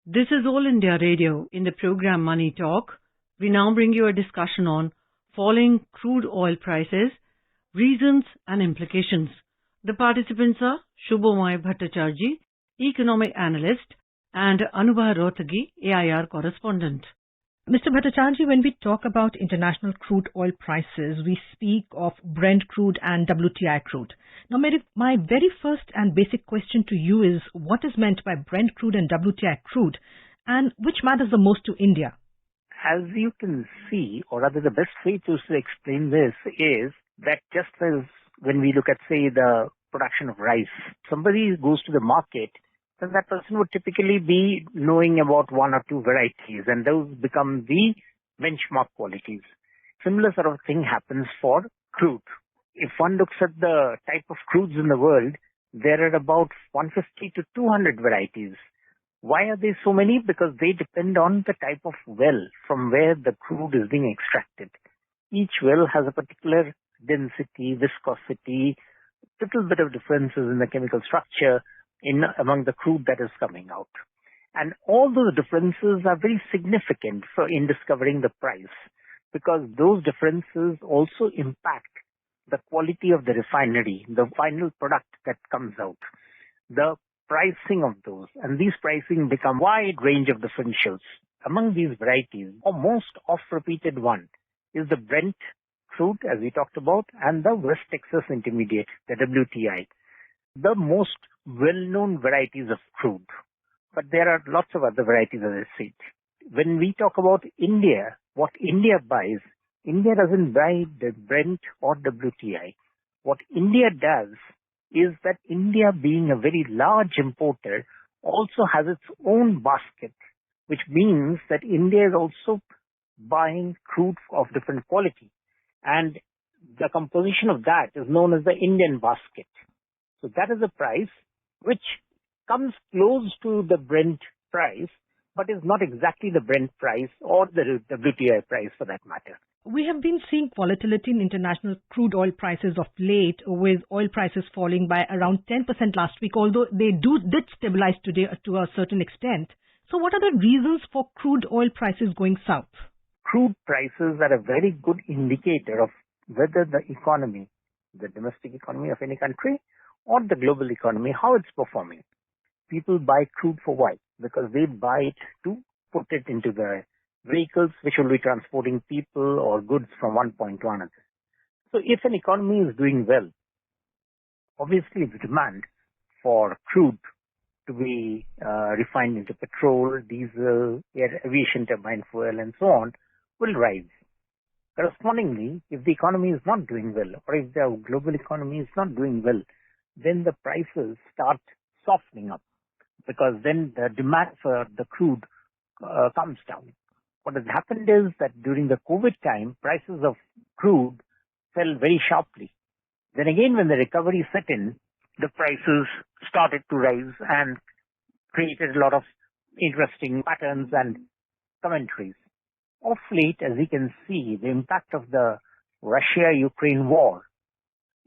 This is All India Radio. In the program Money Talk, we now bring you a discussion on falling crude oil prices, reasons and implications. The participants are Subhomoy Bhattacharjee, Economic Analyst, and Anubha Rohatgi, AIR Correspondent. Mr. Bhattacharjee, when we talk about international crude oil prices, we speak of Brent crude and WTI crude. Now, my very first and basic question to you is, what is meant by Brent crude and WTI crude, and which matters the most to India? As you can see, or rather the best way to explain this is that just as when we look at, say, the production of rice, somebody goes to the market, then that person would typically be knowing about one or two varieties, and those become the benchmark qualities. Similar sort of thing happens for crude. If one looks at the type of crudes in the world, there are about 150 to 200 varieties. Why are there so many? Because they depend on the type of well from where the crude is being extracted. Each well has a particular density, viscosity, little bit of differences in the chemical structure among the crude that is coming out. And all those differences are very significant in discovering the price, because those differences also impact the quality of the refinery, the final product that comes out, the pricing of those. And these pricing become wide range of differentials. Among these varieties, the most oft-repeated one is the Brent crude, as we talked about, and the West Texas Intermediate, the WTI. The most well-known varieties of crude. But there are lots of other varieties, as I said. When we talk about India, what India buys, India doesn't buy the Brent or WTI. What India does is that India, being a very large importer, also has its own basket, which means that India is also buying crude of different quality. And the composition of that is known as the Indian basket. So that is a price which comes close to the Brent price, but is not exactly the Brent price or the WTI price for that matter. We have been seeing volatility in international crude oil prices of late, with oil prices falling by around 10% last week, although they did stabilize today to a certain extent. So what are the reasons for crude oil prices going south? Crude prices are a very good indicator of whether the economy, the domestic economy of any country, or the global economy, how it's performing. People buy crude for why? Because they buy it to put it into the vehicles which will be transporting people or goods from one point to another. So if an economy is doing well, obviously the demand for crude to be refined into petrol, diesel, aviation turbine fuel and so on will rise. Correspondingly, if the economy is not doing well, or if the global economy is not doing well, then the prices start softening up, because then the demand for the crude comes down. What has happened is that during the COVID time, prices of crude fell very sharply. Then again, when the recovery set in, the prices started to rise and created a lot of interesting patterns and commentaries. Of late, as you can see, the impact of the Russia-Ukraine war,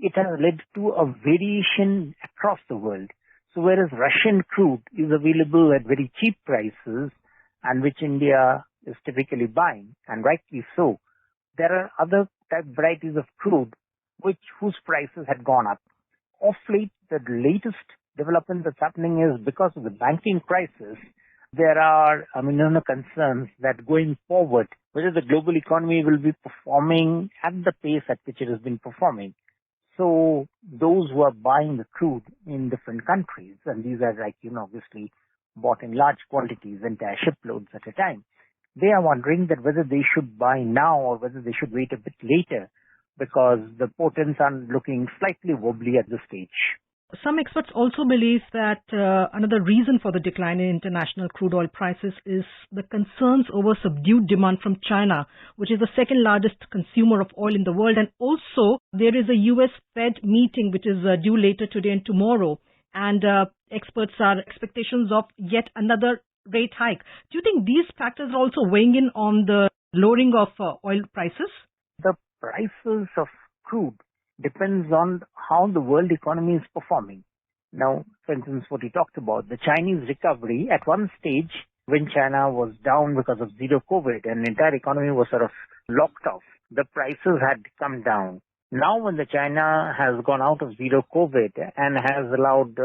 it has led to a variation across the world. So whereas Russian crude is available at very cheap prices, and which India is typically buying, and rightly so, there are other type varieties of crude whose prices had gone up. Of late, the latest development that's happening is because of the banking crisis, there are concerns that going forward, whether the global economy will be performing at the pace at which it has been performing. So those who are buying the crude in different countries, and these are obviously bought in large quantities, entire shiploads at a time, they are wondering that whether they should buy now or whether they should wait a bit later, because the portents are looking slightly wobbly at this stage. Some experts also believe that another reason for the decline in international crude oil prices is the concerns over subdued demand from China, which is the second largest consumer of oil in the world. And also, there is a US Fed meeting which is due later today and tomorrow. And experts are expectations of yet another rate hike. Do you think these factors are also weighing in on the lowering of oil prices? The prices of crude depends on how the world economy is performing. Now, for instance, what you talked about, the Chinese recovery, at one stage, when China was down because of zero COVID and the entire economy was sort of locked off, the prices had come down. Now when the China has gone out of zero COVID and has allowed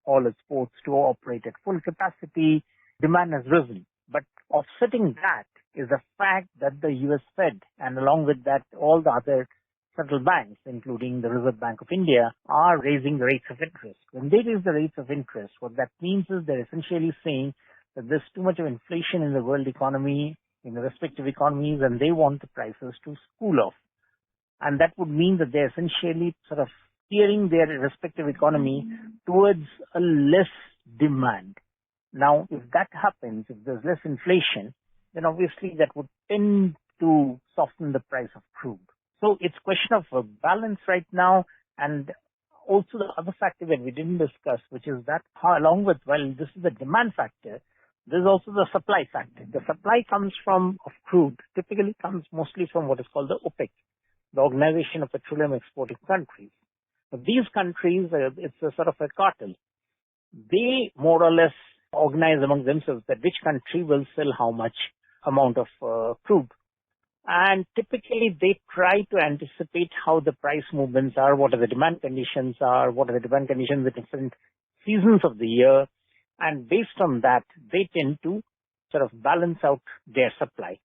all its ports to operate at full capacity, demand has risen. But offsetting that is the fact that the US Fed and along with that all the other central banks, including the Reserve Bank of India, are raising the rates of interest. When they raise the rates of interest, what that means is they're essentially saying that there's too much of inflation in the world economy, in the respective economies, and they want the prices to cool off. And that would mean that they're essentially sort of steering their respective economy towards a less demand. Now, if that happens, if there's less inflation, then obviously that would tend to soften the price of crude. So it's a question of a balance right now, and also the other factor that we didn't discuss, which is that along with, well, this is the demand factor, there's also the supply factor. The supply of crude typically comes mostly from what is called the OPEC, the Organization of Petroleum Exporting Countries. But these countries, it's a sort of a cartel. They more or less organize among themselves that which country will sell how much amount of crude. And typically they try to anticipate how the price movements are, what are the demand conditions are, what are the demand conditions at different seasons of the year. And based on that, they tend to sort of balance out their supply.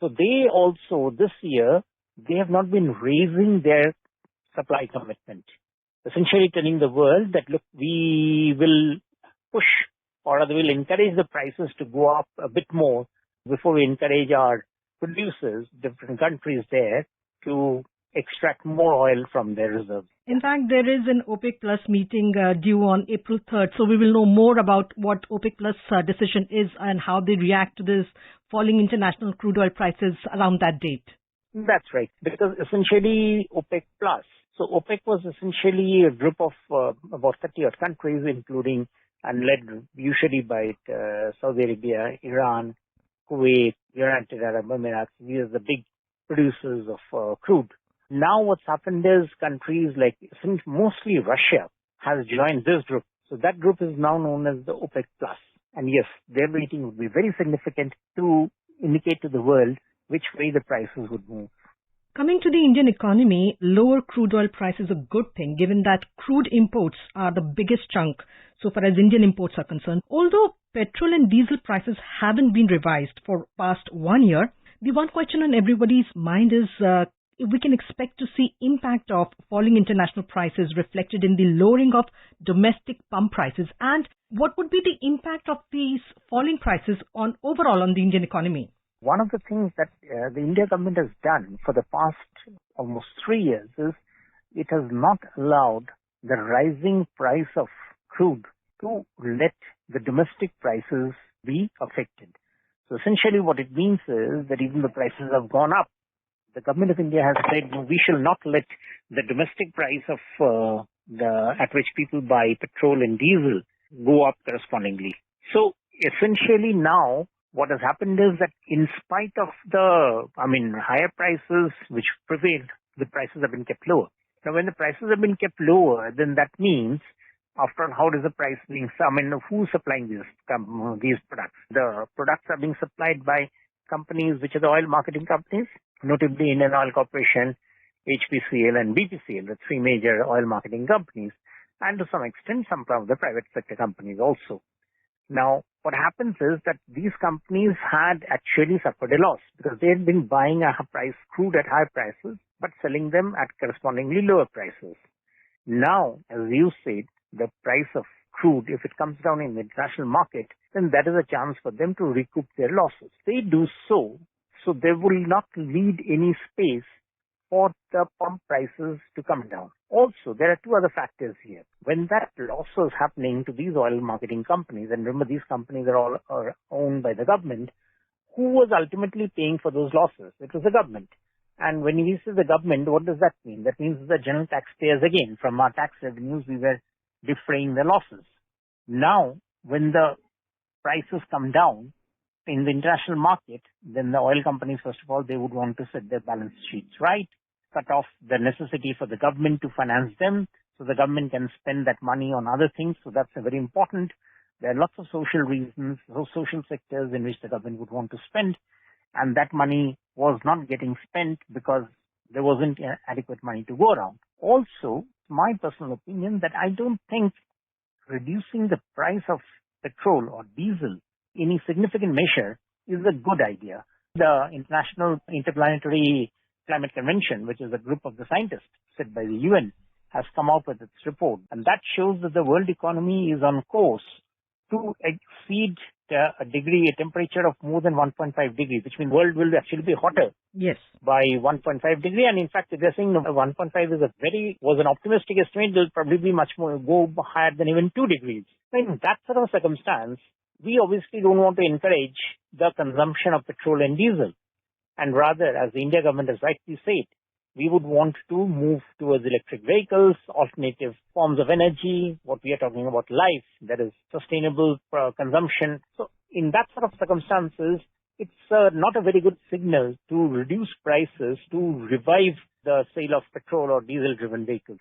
So they also, this year, they have not been raising their supply commitment, essentially telling the world that, look, we will push or rather will encourage the prices to go up a bit more before we encourage our producers, different countries there, to extract more oil from their reserves. In fact, there is an OPEC Plus meeting due on April 3rd, so we will know more about what OPEC Plus decision is and how they react to this falling international crude oil prices around that date. That's right, because essentially OPEC Plus. So OPEC was essentially a group of about 30 odd countries, including and led usually by Saudi Arabia, Iran, Kuwait, United Arab Emirates. These are the big producers of crude. Now what's happened is countries like, mostly Russia, has joined this group. So that group is now known as the OPEC Plus. And yes, their meeting would be very significant to indicate to the world which way the prices would move. Coming to the Indian economy, lower crude oil price is a good thing given that crude imports are the biggest chunk so far as Indian imports are concerned. Although petrol and diesel prices haven't been revised for past 1 year, the one question on everybody's mind is if we can expect to see impact of falling international prices reflected in the lowering of domestic pump prices, and what would be the impact of these falling prices on overall on the Indian economy? One of the things that the India government has done for the past almost 3 years is it has not allowed the rising price of crude to let the domestic prices be affected. So essentially what it means is that even the prices have gone up, the government of India has said, no, we shall not let the domestic price of at which people buy petrol and diesel go up correspondingly. So essentially now what has happened is that in spite of the, higher prices which prevailed, the prices have been kept lower. Now when the prices have been kept lower, then that means after all, how does the price being, who's supplying these products? The products are being supplied by companies which are the oil marketing companies, notably Indian Oil Corporation, HPCL and BPCL, the three major oil marketing companies, and to some extent some of the private sector companies also. Now, what happens is that these companies had actually suffered a loss because they had been buying crude at high prices, but selling them at correspondingly lower prices. Now, as you said, the price of crude, if it comes down in the international market, then that is a chance for them to recoup their losses. They do so they will not leave any space for the pump prices to come down. Also, there are two other factors here. When that loss was happening to these oil marketing companies, and remember these companies are all owned by the government, who was ultimately paying for those losses? It was the government. And when we say the government, what does that mean? That means the general taxpayers again. From our tax revenues, we were defraying the losses. Now, when the prices come down in the international market, then the oil companies, first of all, they would want to set their balance sheets right, cut off the necessity for the government to finance them, so the government can spend that money on other things. So that's a very important There are lots of social reasons, social sectors in which the government would want to spend, and that money was not getting spent because there wasn't adequate money to go around. Also, my personal opinion that I don't think reducing the price of petrol or diesel in any significant measure is a good idea. The International Interplanetary Climate Convention, which is a group of the scientists set by the UN, has come out with its report, and that shows that the world economy is on course to exceed a temperature of more than 1.5 degrees, which means the world will actually be hotter. Yes. By 1.5 degree, and in fact, they're saying 1.5 was an optimistic estimate. It will probably be much more, go higher than even 2 degrees. In that sort of circumstance, we obviously don't want to encourage the consumption of petrol and diesel, and rather, as the India government has rightly said, we would want to move towards electric vehicles, alternative forms of energy, what we are talking about life, that is sustainable consumption. So in that sort of circumstances, it's not a very good signal to reduce prices to revive the sale of petrol or diesel-driven vehicles.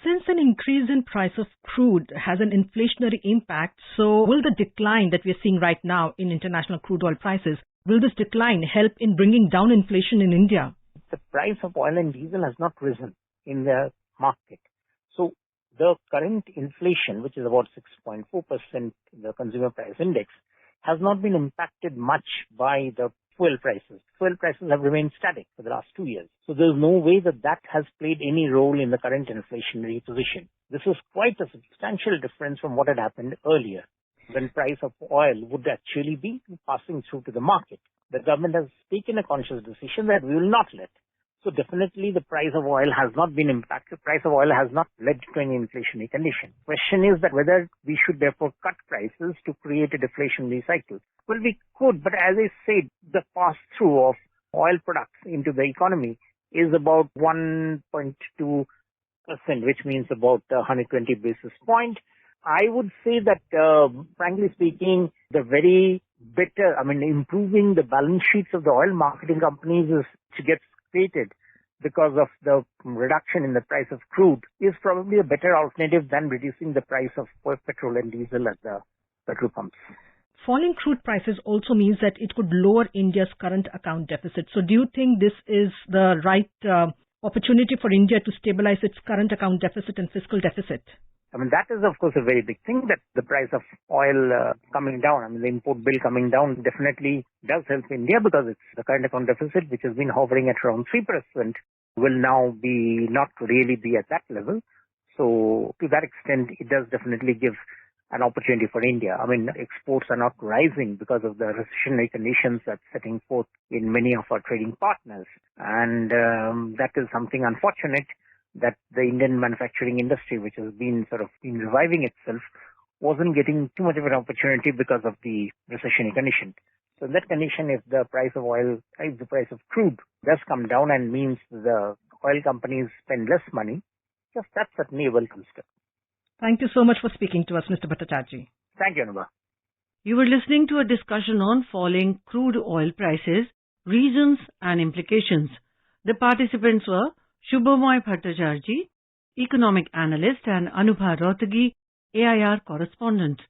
Since an increase in price of crude has an inflationary impact, so will the decline that we are seeing right now in international crude oil prices, will this decline help in bringing down inflation in India? The price of oil and diesel has not risen in the market. So the current inflation, which is about 6.4%, the consumer price index, has not been impacted much by the fuel prices. Fuel prices have remained static for the last 2 years. So there's no way that has played any role in the current inflationary position. This is quite a substantial difference from what had happened earlier, when price of oil would actually be passing through to the market. The government has taken a conscious decision that we will not let. So definitely the price of oil has not been impacted. Price of oil has not led to any inflationary condition. Question is that whether we should therefore cut prices to create a deflationary cycle. Well, we could, but as I said, the pass-through of oil products into the economy is about 1.2%, which means about 120 basis point. I would say that, frankly speaking, improving the balance sheets of the oil marketing companies gets created because of the reduction in the price of crude is probably a better alternative than reducing the price of petrol and diesel at the petrol pumps. Falling crude prices also means that it could lower India's current account deficit. So do you think this is the right opportunity for India to stabilize its current account deficit and fiscal deficit? That is, of course, a very big thing, that the price of oil coming down, the import bill coming down definitely does help India, because it's the current account deficit, which has been hovering at around 3%, will now not really be at that level. So to that extent, it does definitely give an opportunity for India. Exports are not rising because of the recessionary conditions that's setting forth in many of our trading partners. And that is something unfortunate, that the Indian manufacturing industry, which has been reviving itself, wasn't getting too much of an opportunity because of the recessionary condition. So in that condition, if the price of crude does come down and means the oil companies spend less money, that's certainly a welcome step. Thank you so much for speaking to us, Mr. Bhattacharjee. Thank you, Anubha. You were listening to a discussion on falling crude oil prices, reasons and implications. The participants were Subhomoy Bhattacharjee, Economic Analyst, and Anubha Rohatgi, AIR Correspondent.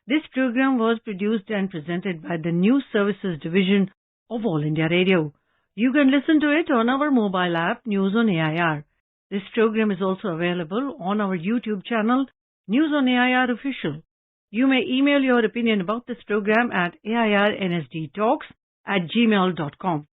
This program was produced and presented by the News Services Division of All India Radio. You can listen to it on our mobile app, News on AIR. This program is also available on our YouTube channel, News on AIR Official. You may email your opinion about this program at airnsdtalks@gmail.com.